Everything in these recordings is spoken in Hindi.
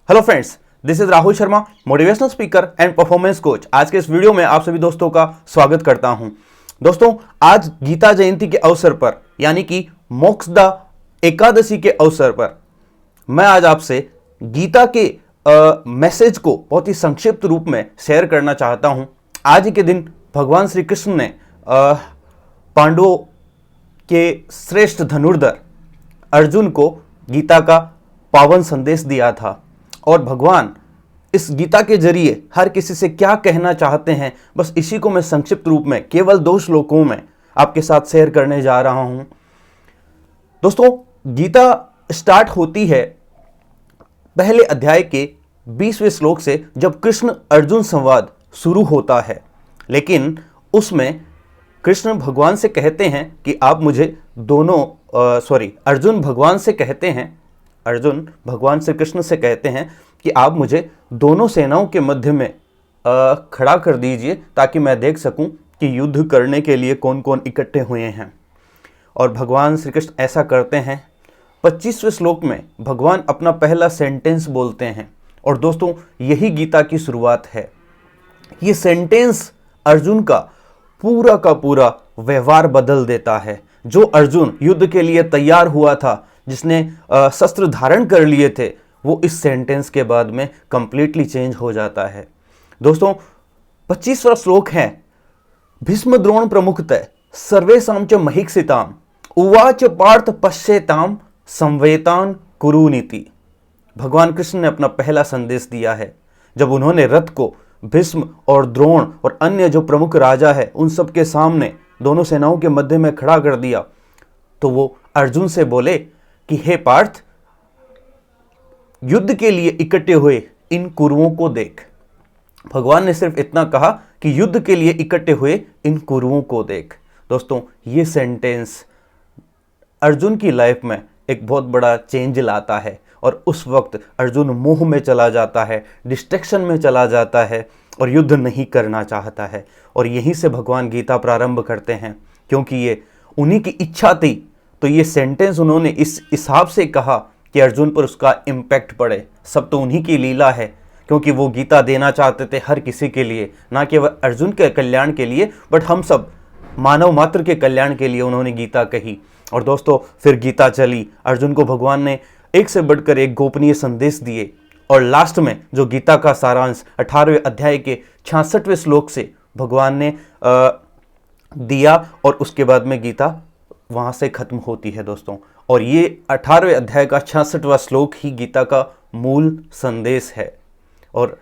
Hello friends, this is Rahul Sharma, motivational speaker and performance coach. आज के इस वीडियो में आप सभी दोस्तों का स्वागत करता हूं। दोस्तों, आज गीता जयंती के अवसर पर यानी कि मोक्षदा एकादशी के अवसर पर मैं आज आपसे गीता के मैसेज को बहुत ही संक्षिप्त रूप में शेयर करना चाहता हूं। आज ही के दिन भगवान श्री कृष्ण ने पांडवों के श्रेष्ठ धनुर्धर अर्जुन को गीता का पावन संदेश दिया था और भगवान इस गीता के जरिए हर किसी से क्या कहना चाहते हैं, बस इसी को मैं संक्षिप्त रूप में केवल 2 श्लोकों में आपके साथ शेयर करने जा रहा हूं। दोस्तों, गीता स्टार्ट होती है पहले अध्याय के 20वें श्लोक से, जब कृष्ण अर्जुन संवाद शुरू होता है। लेकिन उसमें कृष्ण भगवान से कहते हैं कि आप मुझे अर्जुन भगवान से कहते हैं, अर्जुन भगवान श्री कृष्ण से कहते हैं कि आप मुझे दोनों सेनाओं के मध्य में खड़ा कर दीजिए ताकि मैं देख सकूं कि युद्ध करने के लिए कौन कौन इकट्ठे हुए हैं। और भगवान श्री कृष्ण ऐसा करते हैं। 25वें श्लोक में भगवान अपना पहला सेंटेंस बोलते हैं और दोस्तों, यही गीता की शुरुआत है। ये सेंटेंस अर्जुन का पूरा व्यवहार बदल देता है। जो अर्जुन युद्ध के लिए तैयार हुआ था, जिसने शस्त्र धारण कर लिए थे, वो इस सेंटेंस के बाद में कंप्लीटली चेंज हो जाता है। दोस्तों, 25वां श्लोक है, भीष्म द्रोण प्रमुखतः सर्वेषां च महीक्षिताम् उवाच पार्थ पश्येताम् संवेतान् कुरुनीति। भगवान कृष्ण ने अपना पहला संदेश दिया है जब उन्होंने रथ को भीष्म और द्रोण और अन्य जो प्रमुख राजा है उन सब के सामने दोनों सेनाओं के मध्य में खड़ा कर दिया। तो वो अर्जुन से बोले कि हे पार्थ, युद्ध के लिए इकट्ठे हुए इन कुरुओं को देख। भगवान ने सिर्फ इतना कहा कि युद्ध के लिए इकट्ठे हुए इन कुरुओं को देख। दोस्तों, ये सेंटेंस अर्जुन की लाइफ में एक बहुत बड़ा चेंज लाता है और उस वक्त अर्जुन मोह में चला जाता है, डिस्ट्रैक्शन में चला जाता है और युद्ध नहीं करना चाहता है। और यहीं से भगवान गीता प्रारंभ करते हैं, क्योंकि ये उन्हीं की इच्छा थी। तो ये सेंटेंस उन्होंने इस हिसाब से कहा कि अर्जुन पर उसका इम्पैक्ट पड़े। सब तो उन्हीं की लीला है, क्योंकि वो गीता देना चाहते थे हर किसी के लिए, ना केवल अर्जुन के कल्याण के लिए, बट हम सब मानव मात्र के कल्याण के लिए उन्होंने गीता कही। और दोस्तों, फिर गीता चली। अर्जुन को भगवान ने एक से बढ़कर एक गोपनीय संदेश दिए और लास्ट में जो गीता का सारांश 18वें अध्याय के 66वें श्लोक से भगवान ने दिया और उसके बाद में गीता वहाँ से खत्म होती है दोस्तों। और ये 18वें अध्याय का 66वां श्लोक ही गीता का मूल संदेश है। और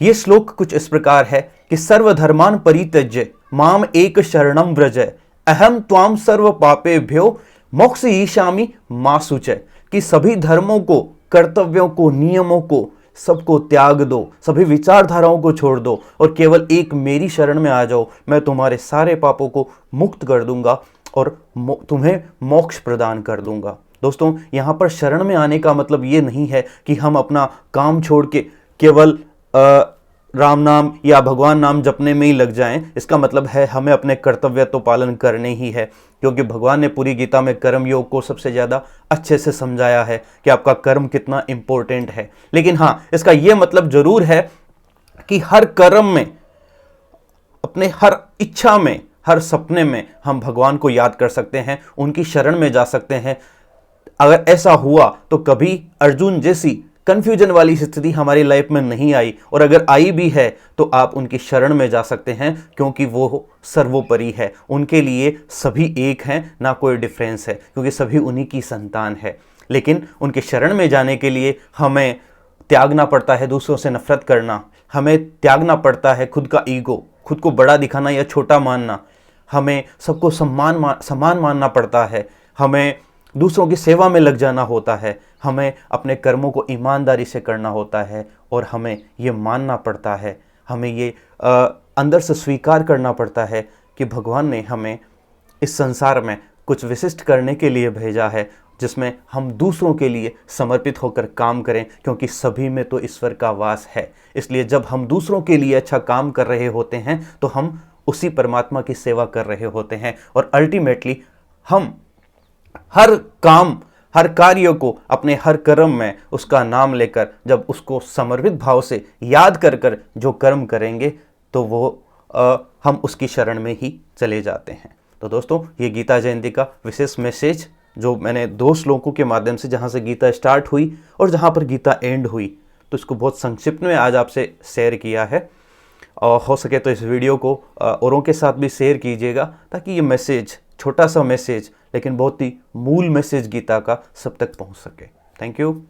ये श्लोक कुछ इस प्रकार है कि सर्वधर्मान परित्यज्य माम एक शरणं व्रज अहम त्वाम सर्व पापेभ्यो मोक्षयिष्यामि मा शुचय। कि सभी धर्मों को, कर्तव्यों को, नियमों को सबको त्याग दो, सभी विचारधाराओं को छोड़ दो और केवल एक मेरी शरण में आ जाओ। मैं तुम्हारे सारे पापों को मुक्त कर दूंगा और तुम्हें मोक्ष प्रदान कर दूंगा। दोस्तों, यहाँ पर शरण में आने का मतलब ये नहीं है कि हम अपना काम छोड़ के केवल राम नाम या भगवान नाम जपने में ही लग जाएं। इसका मतलब है हमें अपने कर्तव्य तो पालन करने ही है, क्योंकि भगवान ने पूरी गीता में कर्म योग को सबसे ज़्यादा अच्छे से समझाया है कि आपका कर्म कितना इम्पोर्टेंट है। लेकिन हाँ, इसका यह मतलब जरूर है कि हर कर्म में, अपने हर इच्छा में, हर सपने में हम भगवान को याद कर सकते हैं, उनकी शरण में जा सकते हैं। अगर ऐसा हुआ तो कभी अर्जुन जैसी कंफ्यूजन वाली स्थिति हमारी लाइफ में नहीं आई, और अगर आई भी है तो आप उनकी शरण में जा सकते हैं, क्योंकि वो सर्वोपरि है। उनके लिए सभी एक हैं, ना कोई डिफरेंस है, क्योंकि सभी उन्हीं की संतान है। लेकिन उनके शरण में जाने के लिए हमें त्यागना पड़ता है दूसरों से नफरत करना, हमें त्यागना पड़ता है खुद का ईगो, खुद को बड़ा दिखाना या छोटा मानना, हमें सबको समान मानना पड़ता है, हमें दूसरों की सेवा में लग जाना होता है, हमें अपने कर्मों को ईमानदारी से करना होता है और हमें ये मानना पड़ता है, हमें ये अंदर से स्वीकार करना पड़ता है कि भगवान ने हमें इस संसार में कुछ विशिष्ट करने के लिए भेजा है, जिसमें हम दूसरों के लिए समर्पित होकर काम करें, क्योंकि सभी में तो ईश्वर का वास है। इसलिए जब हम दूसरों के लिए अच्छा काम कर रहे होते हैं तो हम उसी परमात्मा की सेवा कर रहे होते हैं और अल्टीमेटली हम हर काम, हर कार्य को, अपने हर कर्म में उसका नाम लेकर जब उसको समर्पित भाव से याद कर कर जो कर्म करेंगे तो वो हम उसकी शरण में ही चले जाते हैं। तो दोस्तों, ये गीता जयंती का विशेष मैसेज जो मैंने 2 श्लोकों के माध्यम से, जहाँ से गीता स्टार्ट हुई और जहाँ पर गीता एंड हुई, तो इसको बहुत संक्षिप्त में आज आपसे शेयर किया है। और हो सके तो इस वीडियो को औरों के साथ भी शेयर कीजिएगा, ताकि ये मैसेज, छोटा सा मैसेज लेकिन बहुत ही मूल मैसेज गीता का सब तक पहुंच सके। Thank you.